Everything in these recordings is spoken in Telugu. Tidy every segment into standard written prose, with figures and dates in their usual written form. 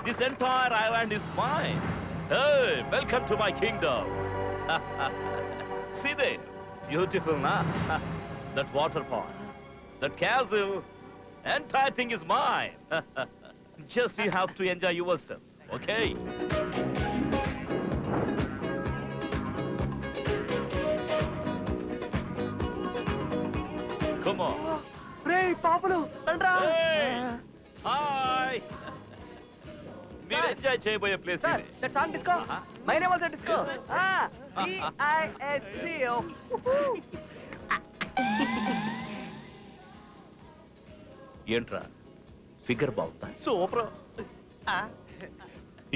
This entire island is mine. Hey, welcome to my kingdom. See there, beautiful, na? That waterfall, that castle, entire thing is mine. Just you have to enjoy yourself, okay? Come on. Hey, Pablo, Tandra. Hey, hi. మీరు ఎంజాయ్ చేయబోయే ప్లేస్ Sir, ఇది. that song disco. My name also disco. D-I-S-C-O. ఏంట్రా ఫిగర్ బాగుందా? Super.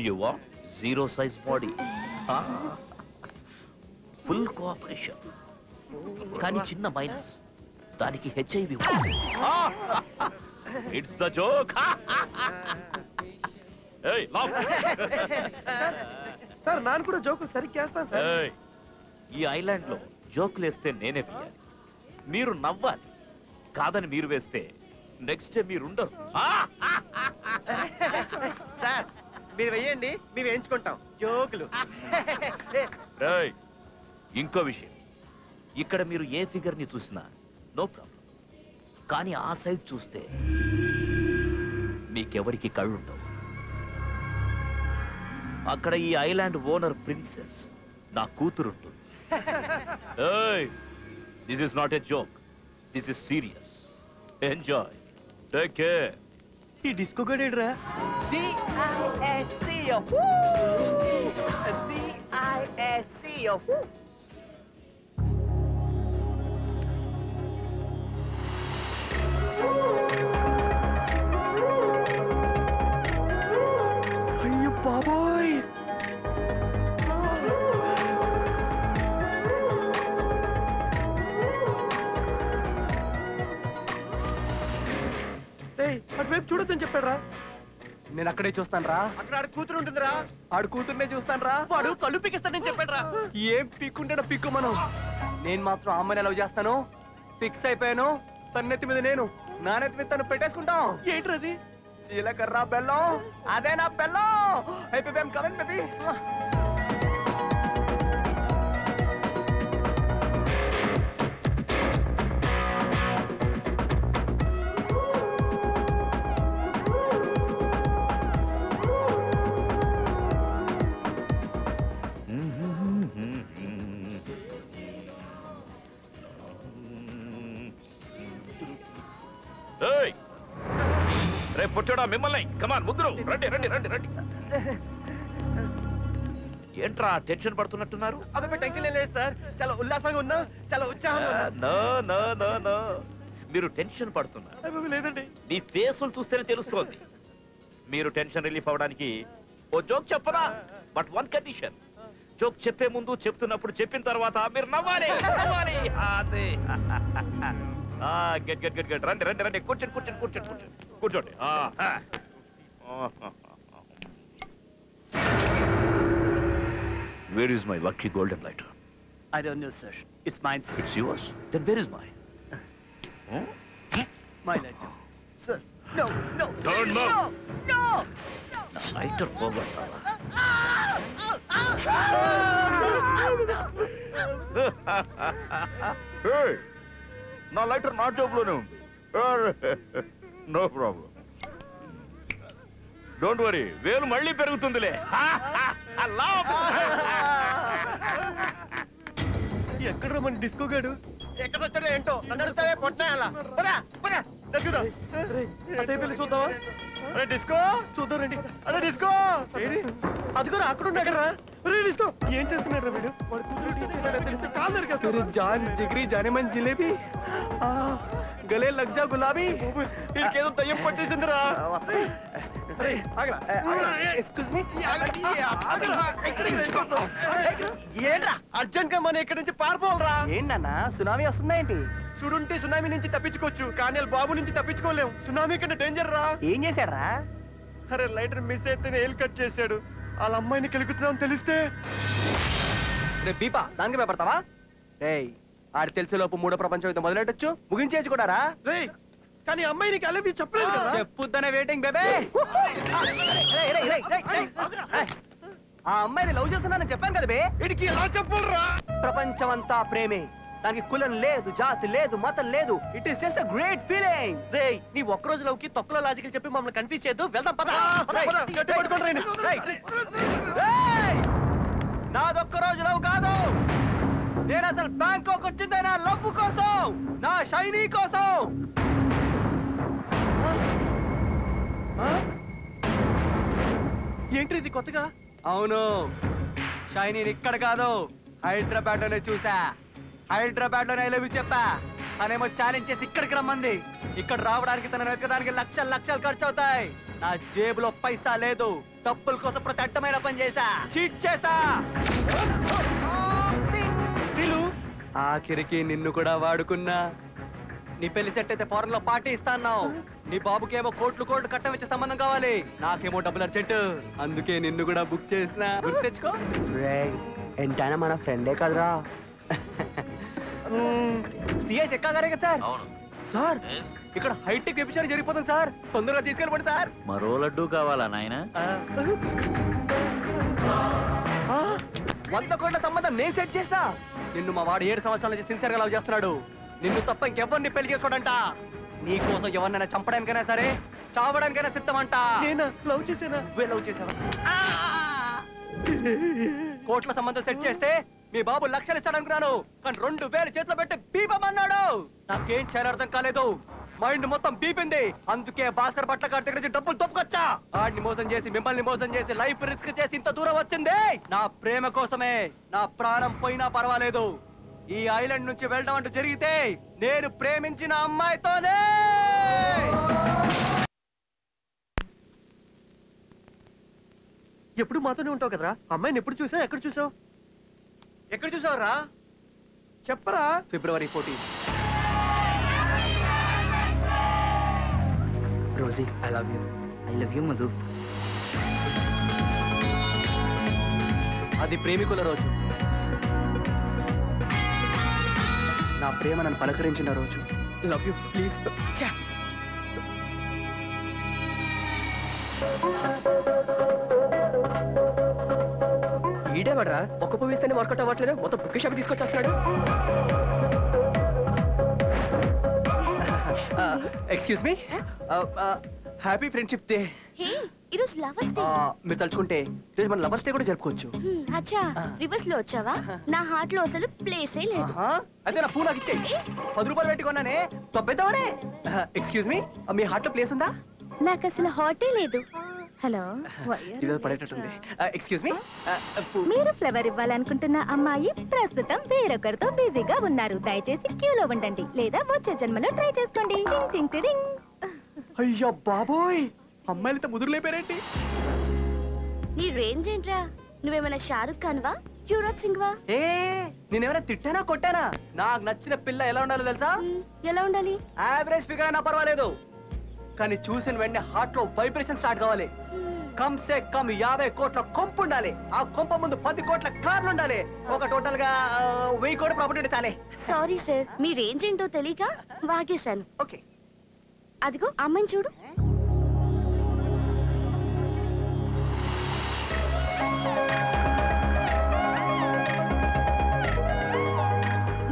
You want zero size body. Full cooperation. కానీ చిన్న మైనస్, దానికి హెచ్ఐవి. It's the joke. ఏయ్ లాఫ్. సార్ నాన్న కూడా జోకులు సరిగ్గా చేస్తాను సార్. ఏయ్, ఈ ఐలాండ్ లో జోకులు వేస్తే నేనే వేయాలి, మీరు నవ్వాలి. కాదని మీరు వేస్తే నెక్స్ట్ డే మీరు ఉండరు. సార్ మీరు వెయ్యండి, మేము వేయించుకుంటాం జోకులు. ఏయ్, ఇంకో విషయం, ఇక్కడ మీరు ఏ ఫిగర్ ని చూసినా నో ప్రాబ్లం. కానీ ఆ సైడ్ చూస్తే మీకెవరికి కళ్ళుండవు. అక్కడ ఈ ఐలాండ్ ఓనర్ ప్రిన్సెస్ నా కూతురుంటుంది. This is not a joke, this is serious. Enjoy, take care. ఈ డిస్కో గడేడ్రా. D-I-S-C-O. D-I-S-C-O. అయ్యో బాబోయ్, అటువైపు చూడొద్దని చెప్పాడురా. నేను అక్కడే చూస్తాను రా. అక్కడ ఆడ కూతురు ఉంటుందిరా. ఆడు కూతురునే చూస్తాను రా. వాడు కళ్ళు పిక్కిస్తానని చెప్పాడురా. ఏం పిక్కుంటాడో పిక్కు మనం. నేను మాత్రం అమ్మని లవ్ చేస్తాను. ఫిక్స్ అయిపోయాను. తన నెత్తి మీద నేను, నా నెత్తి మీద తను పెట్టేసుకుంటాం. ఏంట్రది? జీలకర్ర బెల్లం. అదే నా బెల్లం. అయిపోయాం కమెంట్ బేబీ. రేపు పుట్టాడా మిమ్మల్ని? కమాన్ ముగ్గురు రండి రండి రండి రండి. ఏంట్రా టెన్షన్ పడుతున్నట్టున్నారు? అదే టెన్షన్ లేదు సార్, చాలా ఉల్లాసంగా ఉన్నా, చాలా ఉత్సాహంగా. నో నో నో నో, మీరు టెన్షన్ పడుతున్నారు. లేదండి, మీ ఫేసులు చూస్తేనే తెలుస్తోంది. మీరు టెన్షన్ రిలీఫ్ అవడానికి ఓ జోక్ చెప్పరా? బట్ వన్ కండిషన్, జోక్ చెప్పే ముందు, చెప్తున్నప్పుడు, చెప్పిన తర్వాత మీరు నవ్వాలి. నవ్వాలి. అదే. Get get get get. రండి రండి రండి. కూర్చోండి కూర్చోండి కూర్చోండి కూర్చోండి కూర్చోండి. Where is my lucky golden lighter? I don't know, sir. It's mine, sir. It's yours. Then where is mine? My lighter. Sir, no, no. Don't move. No, no. నా లైటర్ పోగొట్టావా? నా లైటర్ నా జోబులోనే ఉంది. No problem, don't worry. వేలు మళ్ళీ పెరుగుతుందిలే. ఎక్కడ మన డిస్కో గాడు? ఎక్కడ వచ్చాడో ఏంటో నన్ను అడుగుతావే పొట్టాయాలా? చూద్దావా? అరే డిస్కో చూద్దాం రండి. అరే డిస్కో, అదిగో అక్కడ ఉన్నాడు రా. అరే డిస్కో, ఏం చేస్తున్నాడు రా వీడు? వాడు కూతురు తెలిస్తే కాలు నరికేస్తాడు. జాన్ జిగిరి జానేమన్ జిలేబీ, గలే లగ్ జా గులాబీ. వీడికేదో దయ్యం పట్టేసిందిరా. ఏంట్రా అర్జెంట్ గా మనం ఇక్కడి నుంచి పారిపోవాలరా. ఏంటన్నా సునామీ వస్తుందా ఏంటి? చూడుంటే సునామీ నుంచి తప్పించుకోవచ్చు, కానీ బాబు నుంచి తప్పించుకోలేము. సునామీ కంటే డేంజర్ రా. ఏం చేశాడు? అరే లైటర్ మిస్ అయితేనే ఏల్ కట్ చేశాడు. వాళ్ళ అమ్మాయిని కెలుకుతున్నాం తెలిస్తే రేపు దీపా దానికి భయపడతావా? రేయ్, ఆడు తెలిసేలోపు మూడో ప్రపంచం అయితే మొదలెట్టొచ్చు, ముగించేయచ్చు కూడా రా. రేయ్ కానీ అమ్మాయి నీకు అలవి చెప్పలేదు కదా. చెప్పుద్దనే వెయిటింగ్ బేబే. ఆ అమ్మాయిని లవ్ చేస్తున్నానని చెప్పాను కదా బే. ఇడికి ఎలా చెప్పాలరా? ప్రపంచం అంతా ప్రేమే, దానికి కులం లేదు, జాతి లేదు, మతం లేదు. It is just a great feeling. రేయ్, నీ ఒక్క రోజు లవ్ కి తొక్కలో లాజికల్ చెప్పి మమ్మల్ని కన్ఫ్యూజ్ చేయొద్దు. వెళ్దాం పద. నాదొక్క రోజు లవ్ కాదు, నేను అసలు బ్యాంకాక్ వచ్చిందే నా లవ్ కోసం, నా షైనీ కోసం. ఏంటి ఇది కొత్తగా? అవును, షైనీ ఇక్కడ కాదు, హైదరాబాద్ లోనే చూసా. హైదరాబాద్ లోనే ఐ లవ్ యూ చెప్పా. తనేమో ఛాలెంజ్ చేసి ఇక్కడికి రమ్మంది. ఇక్కడ రావడానికి తనను వెతకడానికి లక్షలు లక్షలు ఖర్చు అవుతాయి. నా జేబులో పైసా లేదు, డబ్బుల కోసం ప్రతి అడ్డమైన పని చేశా, చీట్ చేశా. ఆఖరికి నిన్ను కూడా వాడుకున్నా. నీ పెళ్లి సెట్ అయితే ఫారెన్ లో పార్టీ ఇస్తాను. నీ బాబుకేమో కోట్లు కోట్లు కట్టం ఇచ్చే సంబంధం కావాలి, నాకేమో డబ్బులు అర్జెంట్. అందుకే నిన్ను కూడా బుక్ చేసిన. గుర్తు తెచ్చుకో. ఎంతైనా మన ఫ్రెండే కదరా. సిఐ చెక్కాగారే కదా సార్? సార్, ఇక్కడ హైటెక్ వ్యభిచారం జరిగిపోతుంది సార్, తొందరగా తీసుకెళ్ళిపోండి సార్. మరో లడ్డు కావాలా నాయన? 100 కోట్ల సంబంధం నేను సెట్ చేస్తా. నిన్ను మా వాడు 7 సంవత్సరాల నుంచి సిన్సియర్ గా లవ్ చేస్తున్నాడు. నిన్ను తప్ప ఇంకెవరిని పెళ్లి చేసుకోడంట. నీ కోసం ఎవరినైనా చంపడానికైనా సరే, చావడానికైనా సిద్ధమంట. నేను లవ్ చేసానా? లవ్ చేసావా? కోట్ల సంబంధం సెట్ చేస్తే మీ బాబు లక్షలు ఇస్తాడనుకున్నాను, కానీ 2000 చేతిలో పెట్టి బీపమన్నాడు. నాకేం చేయాలో అర్థం కాలేదు, మైండ్ మొత్తం బీపింది. అందుకే భాస్కర్ పట్ల గారి దగ్గర నుంచి డబ్బులు తప్పుకొచ్చా. ఆడిని మోసం చేసి, మిమ్మల్ని మోసం చేసి, లైఫ్ రిస్క్ చేసి ఇంత దూరం వచ్చింది నా ప్రేమ కోసమే. నా ప్రాణం పోయినా పర్వాలేదు, ఈ ఐలాండ్ నుంచి వెళ్ళడం అంటూ జరిగితే నేను ప్రేమించిన అమ్మాయితోనే. ఎప్పుడు మాతోనే ఉంటావు కదరా? అమ్మాయిని ఎప్పుడు చూసావు? ఎక్కడ చూసావు? ఎక్కడ చూసావురా? చెప్పరా. February 14. Rosy, I love you. I love you Madhu. అది ప్రేమికుల రోజు, నా ప్రేమ నన్ను పలకరించిన రోజు. Love you please. ఈడేవాడ్రా, ఒక్క పువ్వు ఇస్తేనే వర్కౌట్ అవ్వట్లేదు, మొత్తం బుక్ షాప్ తీసుకొచ్చేస్తున్నాడు. Excuse me, happy friendship day. ఈరోజు లవర్స్ డే. మీరు తలుచుకుంటే ఈరోజు మన లవర్స్ డే కూడా జరుపుకోవచ్చు. అచ్చా, రివర్స్ లో వచ్చావా? నా హార్ట్ లో అసలు ప్లేసే లేదు. అయితే నా పూ నాకు ఇచ్చేయి. 10 రూపాయలు పెట్టి కొన్నానే, తొబ్బేద్దామనే. ఎక్స్క్యూజ్ మీ, మీ హార్ట్ లో ప్లేస్ ఉందా? నాకు అసలు హార్టే లేదు. హలో, ఇది పడేటట్టుంది. ఎక్స్క్యూజ్ మీ, మీరు ఫ్లవర్ ఇవ్వాలనుకుంటున్న అమ్మాయి ప్రస్తుతం వేరొకరితో బిజీగా ఉన్నారు. దయచేసి క్యూలో ఉండండి, లేదా వచ్చే జన్మలో ట్రై చేసుకోండి. టింగ్ టింగ్ టింగ్. అయ్యో బాబోయ్, అమ్మాయిలతో ముదురు లేపారేంటి? నీ రేంజ్ ఏంట్రా? నువ్వేమైనా షారుఖ్ ఖాన్ వా, యువరాజ్ సింగ్ వా? ఏ, నేనేమైనా తిట్టానా కొట్టానా? నాకు నచ్చిన పిల్ల ఎలా ఉండాలో తెలుసా? ఎలా ఉండాలి? యావరేజ్ ఫిగర్ అయినా పర్వాలేదు, కానీ చూసిన వెంటనే హార్ట్ లో వైబ్రేషన్ స్టార్ట్ కావాలి. కమ్ సే కమ్ 50 కోట్ల కొంపు ఉండాలి. ఆ కొంప ముందు 10 కోట్ల కార్లు ఉండాలి. ఒక టోటల్ గా 1000 కోట్ల ప్రాపర్టీ చాలే. సారీ సార్, మీ రేంజ్ ఏంటో తెలియక వాగేశాను. ఓకే, అదిగో అమ్మాయిని చూడు.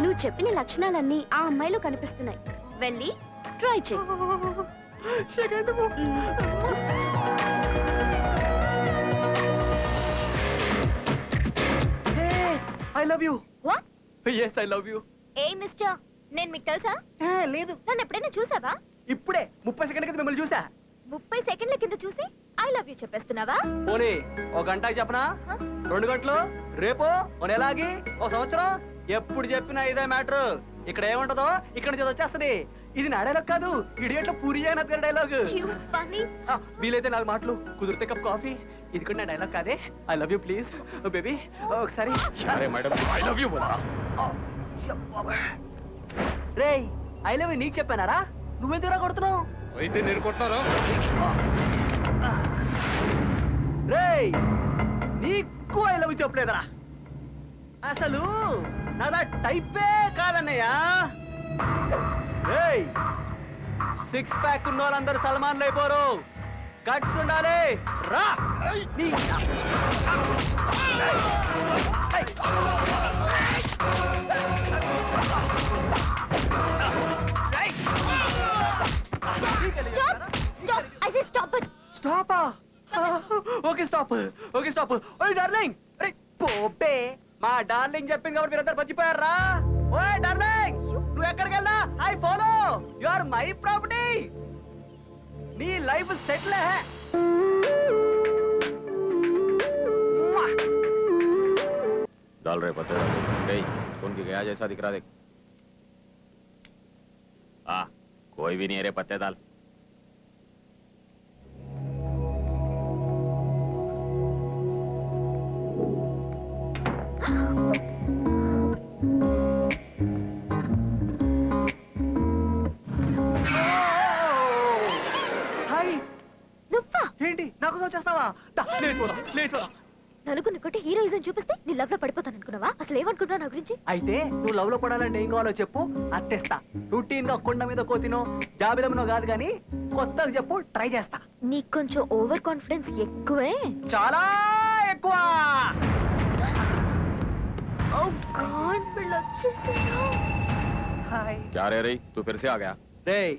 నువ్వు చెప్పిన లక్షణాలన్నీ ఆ అమ్మాయిలో కనిపిస్తున్నాయి. వెళ్ళి ట్రై చెయ్యి. I love you. What? yes I love you. A mister, నేను మీకు తెలుసా? లేదు. నన్ను ఎప్పుడైనా చూసావా? ఇప్పుడే 30 సెకండ్ల కింద మిమ్మల్ని చూసా. 30 సెకండ్ల కింద చూసి ఐ లవ్ యూ చెప్పేస్తున్నావా? పోనీ ఒక గంటకి చెప్పనా? 2 గంటలు, రేపు, ఓ నెలాగి, ఓ సంవత్సరం, ఎప్పుడు చెప్పినా ఇదే మ్యాటర్. ఇక్కడ ఏముంటదో ఇక్కడ నుంచి వచ్చేస్తది. ఇది నా డైలాగ్ కాదు, ఇడియట్లో పూరి జగన్నాథ్ గారి డైలాగ్. వీలైతే 4 మాటలు, కుదిరితే కప్ కాఫీ. ఇది కూడా నా డైలాగ్ కాదే. I love you please baby. ఒకసారి రే, ఐ లవ్ యూ నీకు చెప్పానారా? నువ్వెందుకు రా కొడుతున్నావు? అయితే నేను కొట్టారా? రే, నీకు ఐ లవ్ యూ చెప్పలేదరా? అసలు నాదా టైపే కాదన్నయ్యా. రేయ్, సిక్స్ ప్యాక్ ఉన్న వాళ్ళందరూ సల్మాన్లు అయిపోరు. గట్స్ ఉండాలి. రా స్టాపా. Okay stop. Okay stop. ఓయ్ డార్లింగ్. అరే పోపే మా డార్లింగ్ చెప్పింది కాబట్టి మీరందరూ బతికిపోయారా? ఓయ్ డార్లింగ్, నువ్వు ఎక్కడికి వెళ్ళా I follow. You are my property. నీ లైఫ్ సెటిల్ है. डाल रहे पत्ते डाल कौन की गया जैसा दिख रहा देख. कोई भी नहीं है रे पत्ते डाल. ఏంటి నాకు వచ్చేస్తావా? నలుగురికొట్టి హీరోయిజం చూపిస్తే నీ లవ్ లో పడిపోతాను అనుకున్నావా? అసలు ఏమనుకుంటున్నావు నా గురించి? అయితే నువ్వు లవ్ లో పడాలంటే ఏం కావాలో చెప్పు, అట్టేస్తా. రొటీన్ గా కొండ మీద కోతినో జాబిలమునో కాదు గానీ కొత్తగా చెప్పు, ట్రై చేస్తా. నీకు కొంచెం ఓవర్ కాన్ఫిడెన్స్ ఎక్కువే. చాలా ఎక్కువ. ఓ గాడ్, వీళ్ళు వచ్చేసారు. హాయ్. क्या रे रे तू फिर से आ गया? రేయ్,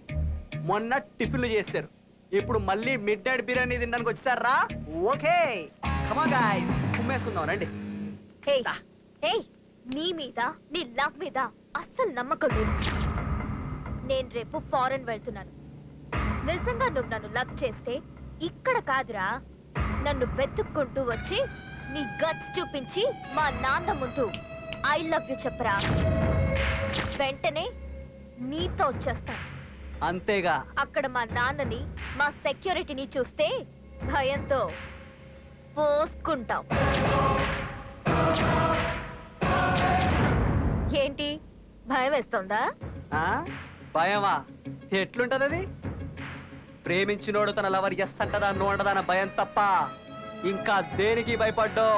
మొన్న టిఫిన్లు చేశారు, ఇప్పుడు మళ్ళీ మిడ్ నైట్ బిర్యానీ తినడానికి వచ్చారా? ఓకే కమ్ ఆన్ గైస్, కుమ్మేసుకుందాం రండి. నీ మీద నీ లవ్ మీద అస్సలు నమ్మకం లేదు. నేను రేపు ఫారెన్ వెళ్తున్నాను. నిజంగా నువ్వు నన్ను లవ్ చేస్తే ఇక్కడ కాదురా, నన్ను వెతుక్కుంటూ వచ్చి నీ గట్స్ చూపించి మా నాన్న ముందు ఐ లవ్ యు చెప్పరా. వెంటనే నీతో వచ్చేస్తాను. అంతేగా? అక్కడ మా నాన్నని మా సెక్యూరిటీని చూస్తే భయంతో పోసుకుంటాం. ఏంటి భయం వేస్తుందా? భయమా? ఎట్లుంటది అది? ప్రేమించినోడు తన లవర్ ఎస్ అంటదా నో అంటదన్న భయం తప్ప ఇంకా దేనికి భయపడ్డో.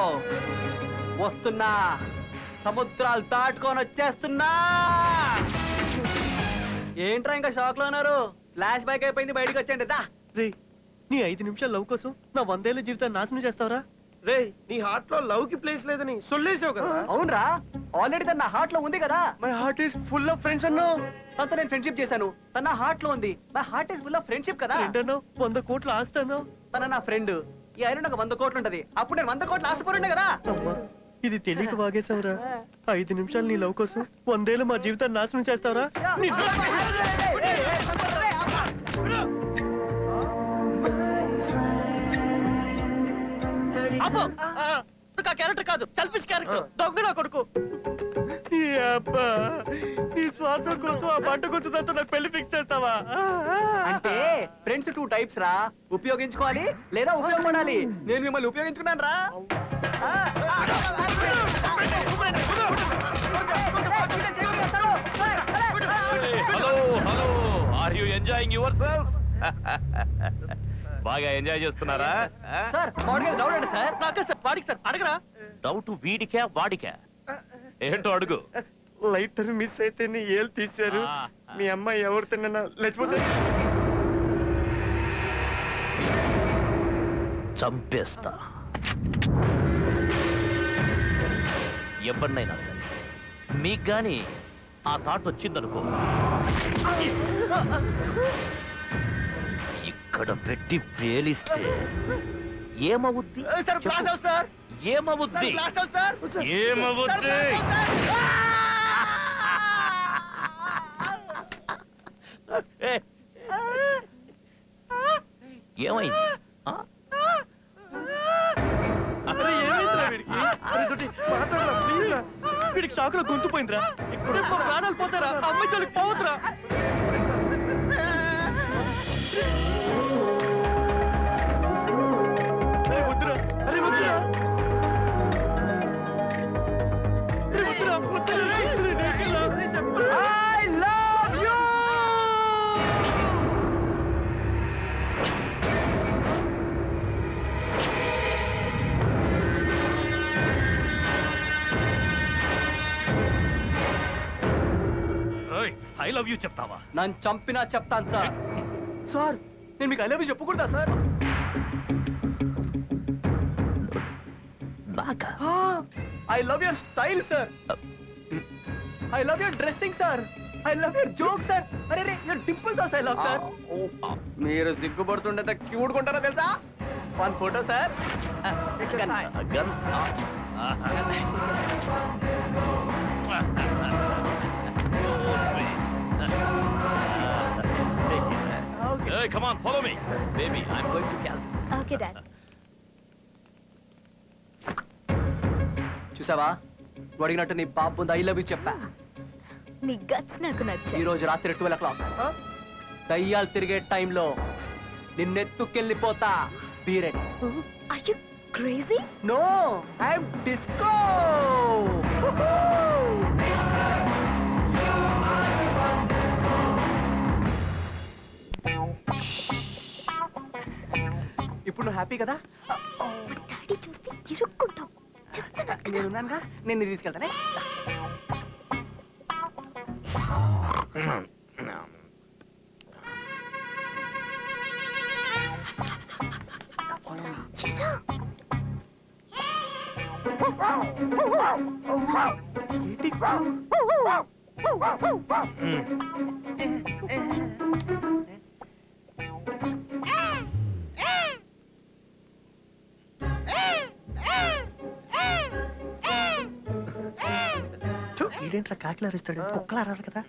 వస్తున్నా, సముద్రాలు దాటుకొని వచ్చేస్తున్నా. ఏంట్రా ఇంకా షాక్ లో ఉన్నారు? ఫ్లాష్ బ్యాక్ అయిపోయింది, బయటకు వచ్చండి. దా రే, నీ 5 నిమిషాల లవ్ కోసం నా 100 ఏళ్ల జీవితాన్ని నాశనం చేస్తావరా? రే, నీ హార్ట్ లో లవ్ కి ప్లేస్ లేదని సొల్లేసావు కదా. అవునరా, ఆల్రెడీ తన హార్ట్ లో ఉంది కదా. My heart is full of friends అన్నావు. తనతో నేను ఫ్రెండ్షిప్ చేశాను, తన హార్ట్ లో ఉంది. My heart is full of friendship కదా. ఏంటన్నావు? 100 కోట్ల ఆస్తి అన్నావు. తన నా ఫ్రెండ్. ఈ ఆయన నాకు 100 కోట్లు ఉంటది. అప్పుడు నేను 100 కోట్లు ఆశపడి కదా. అమ్మా, ఇది తెలియక వాగేశావురా. 5 నిమిషాలు నీ లవ్ కోసం 100 ఏళ్ళు మా జీవితాన్ని నాశనం చేస్తావరా? క్యారెక్టర్ కాదు, సెల్ఫిష్ క్యారెక్టర్. దొంగ నా కొడుకు. నీ స్వార్థం కోసం ఆ పంట గుర్తుదంతా నాకు పెళ్లి ఫిక్స్ చేస్తావా? అంటే ఫ్రెండ్స్ 2 టైప్స్ రా. ఉపయోగించుకోవాలి లేదా ఉపయోగపడాలి. నేను మిమ్మల్ని ఉపయోగించుకున్నాను రా. Hello hello, are you enjoying yourself? బాగా ఎంజాయ్ చేస్తున్నారా? సార్ డౌట్ అండి సార్. వాడికి సార్ అడగరా. డౌట్ వీడికా వాడికా? ఏంటో అడుగు. లైటర్ మిస్ అయితే నీ ఏళ్ళు తీశారు. మీ అమ్మాయి ఎవరు తిన్నా లేచిపోతే చంపేస్తా. ఎవరినైనా సరే, మీకు గాని ఆ థాట్ వచ్చిందనుకో, ఇక్కడ పెట్టి పేలిస్తే ఏమవుద్ది? ఏమవుద్ది? ఏమవుద్ది? ఏమైంది? వీడికి షాక్ లో గొంతు పోయిందిరా. ఇప్పుడు ప్రాణాలు పోతారా? అమ్మాయి చోలికి పోవద్దురా. వద్దురా, అరే వద్దురా. I love you. I love you చెప్తావా? నన్ను చంపినా చెప్తాను సార్. సార్ నేను మీకు ఐ లవ్ యూ చెప్పకూడదా sir? I love your style sir. I love your dressing sir. I love your joke sir. అరే రే your dimples also I love sir. మీరు సిగ్గుపడుతుండే క్యూట్ కొంటారా తెలుసా? One photo sir. Hey, come on, follow me. Baby, I'm going to cancel. Okay dad. చూసావా నువ్వు అడిగినట్టు నీ బాబు ముందు ఐ లవ్ యూ చెప్పా. నీ గట్స్ నాకు ఈ నచ్చాయి. రోజు రాత్రి 12 o'clock దయ్యాలు తిరిగే టైంలో నిన్నెత్తుకెళ్ళిపోతా. Be ready. Are you crazy? No I'm disco. ఇప్పుడు నువ్వు హ్యాపీ కదా? డాడీ చూస్తే ఇరుక్కుంటాం. చెప్తున్నా కదా. నేనున్నానుగా, నేను తీసుకెళ్తానే. ఈడేంట్రా కాకిలారిస్తాడు, కుక్కలారాలి కదా.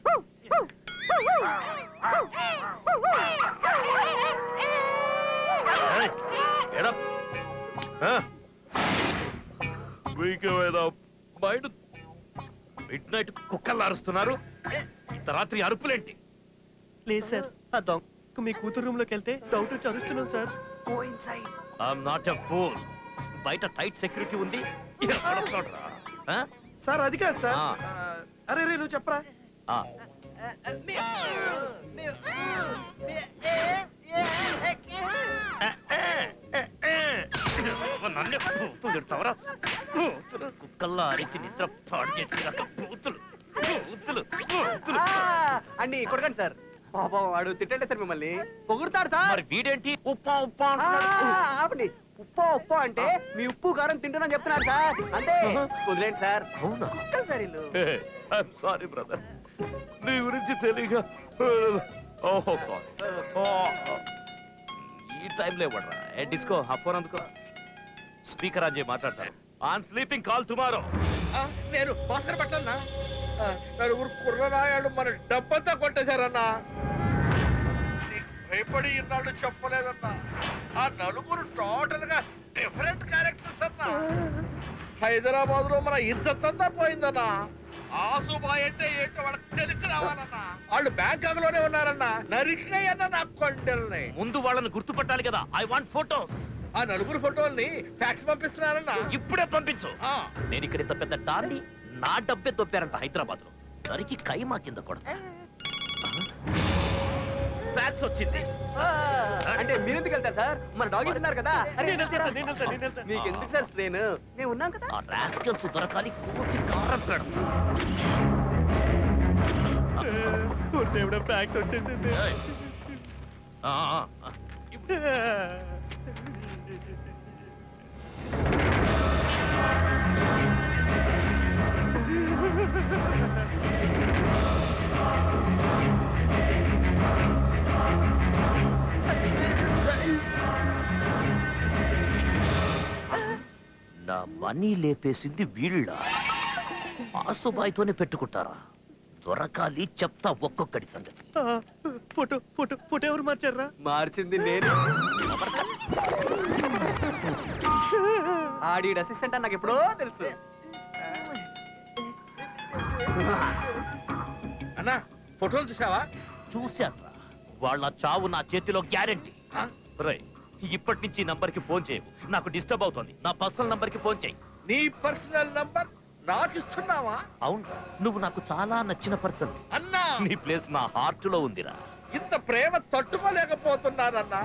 మిడ్ నైట్ కుక్కలు అరుస్తున్నారు. ఇంత రాత్రి అరుపులేంటి? లేదు సార్, ఆ దొంగ మీ కూతురు రూమ్ లోకి వెళ్తే డౌట్ వచ్చి అరుస్తున్నాం sir. I'm not a fool. బయట టైట్ సెక్యూరిటీ ఉంది. సార్ అది కాదు సార్. అరే రే నువ్వు చెప్పరా. నన్నే పూతులు తిడతావరా? కుక్కల్లా అరిచి నిద్ర పాడు చేసి పూతులు పూతులు పూతులు. అండి కొడకండి సార్. పాపం వాడు తిట్టండి సార్, మిమ్మల్ని పొగుడుతాడు సార్. మరి వీడేంటి ఉప్పా ఉప్పా ఆపండి. ఉప్పా ఉప్పా అంటే మీ ఉప్పు కారం తింటున్నాను చెప్తున్నాడు సార్. అంటే వదిలేండి సార్. అవునా? సార్ ఇల్లు. ఐఎమ్ సారీ బ్రదర్, నీ గురించి తెలియక. ఓహో సారీ. ఈ టైంలో ఇవ్వడరా? ఏ డిస్కో ఆ ఫోన్ అందుకో. స్పీకర్ ఆన్ చేయి, మాట్లాడతాను. On sleeping call tomorrow. నేను భాస్కర్ పట్లన్నా. నలుగురు కుర్రనాయాలు మన డబ్బంతా కొట్టేశారన్నా. భయపడి ఇన్నాళ్ళు చెప్పలేదన్నా. ఆ నలుగురు టోటల్ గా డిఫరెంట్ క్యారెక్టర్స్ అన్నా. హైదరాబాద్ లో మన ఇజ్జత్ అంతా పోయిందన్నా. ఆసుబాయ్ అంటే ఏంటో వాళ్ళకి తెలిసి రావాలన్నా. వాళ్ళు బ్యాంకాక్ లోనే ఉన్నారన్నా. నరికినాయన్నా నా కొండల్ని. ముందు వాళ్ళని గుర్తుపట్టాలి కదా. I want photos. ఆ నలుగురు ఫోటోల్ని ఫ్యాక్స్ పంపిస్తున్నారన్నా. ఇప్పుడే పంపించు. నేను ఇక్కడ ఇంత పెద్ద డాన్ని నా డబ్బే దొప్పారంట హైదరాబాద్ లో. నరికి కైమా కింద కొడతా. ఫ్యాక్స్ వచ్చింది. అంటే మీరెందుకు వెళ్తారు సార్? మన డాగీస్ ఉన్నారు కదా. మీకు ఎందుకు సార్ స్ట్రెయిన్? మేము ఉన్నాం కదా. ఆ రాస్కల్స్ దొరకాలి. కోచి కారం పెడతాం. ఫ్యాక్స్ వచ్చేసింది. నా మనీ లేపేసింది వీళ్ళ. ఆసుబాయితోనే పెట్టుకుంటారా? దొరకాలి, చెప్తా ఒక్కొక్కడి సంగతి. ఫోటో ఫోటో ఫోటో ఎవరు మార్చారా? మార్చింది నేను. ఆడి అసిస్టెంట్ నాకు ఎప్పుడో తెలుసు. అన్నా ఫోటోలు చూసావా? చూశారా? వాళ్ళ చావు నా చేతిలో గ్యారెంటీ. రై, ఇప్పటి నుంచి నంబర్ కి ఫోన్ చేయవు. నాకు డిస్టర్బ్ అవుతుంది. నా పర్సనల్ నంబర్ కి ఫోన్ చేయి. నీ పర్సనల్ నంబర్ నాకు ఇస్తున్నావా? అవును, నువ్వు నాకు చాలా నచ్చిన పర్సన్ అన్నా. నీ ప్లేస్ నా హార్ట్ లో ఉందిరా. ఇంత ప్రేమ తట్టుకోలేకపోతున్నానన్నా.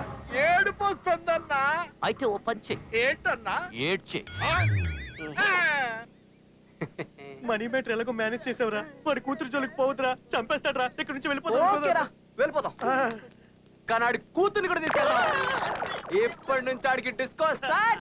ఏడుపు వస్తుందన్నా. అయితే ఓ పని చెయ్యి. ఏంటన్నా? ఏడ్చే. మనీ మ్యాటర్ ఎలాగో మేనేజ్ చేసావురా. వాడి కూతురు జోలికి పోవద్దురా, చంపేస్తాడ్రా. ఇక్కడ నుంచి వెళ్ళిపోతాం. కానీ ఆడి కూతుర్ని కూడా తీసుకెళ్తాం. ఇప్పటి నుంచి ఆడికి డిస్కో స్టార్ట్.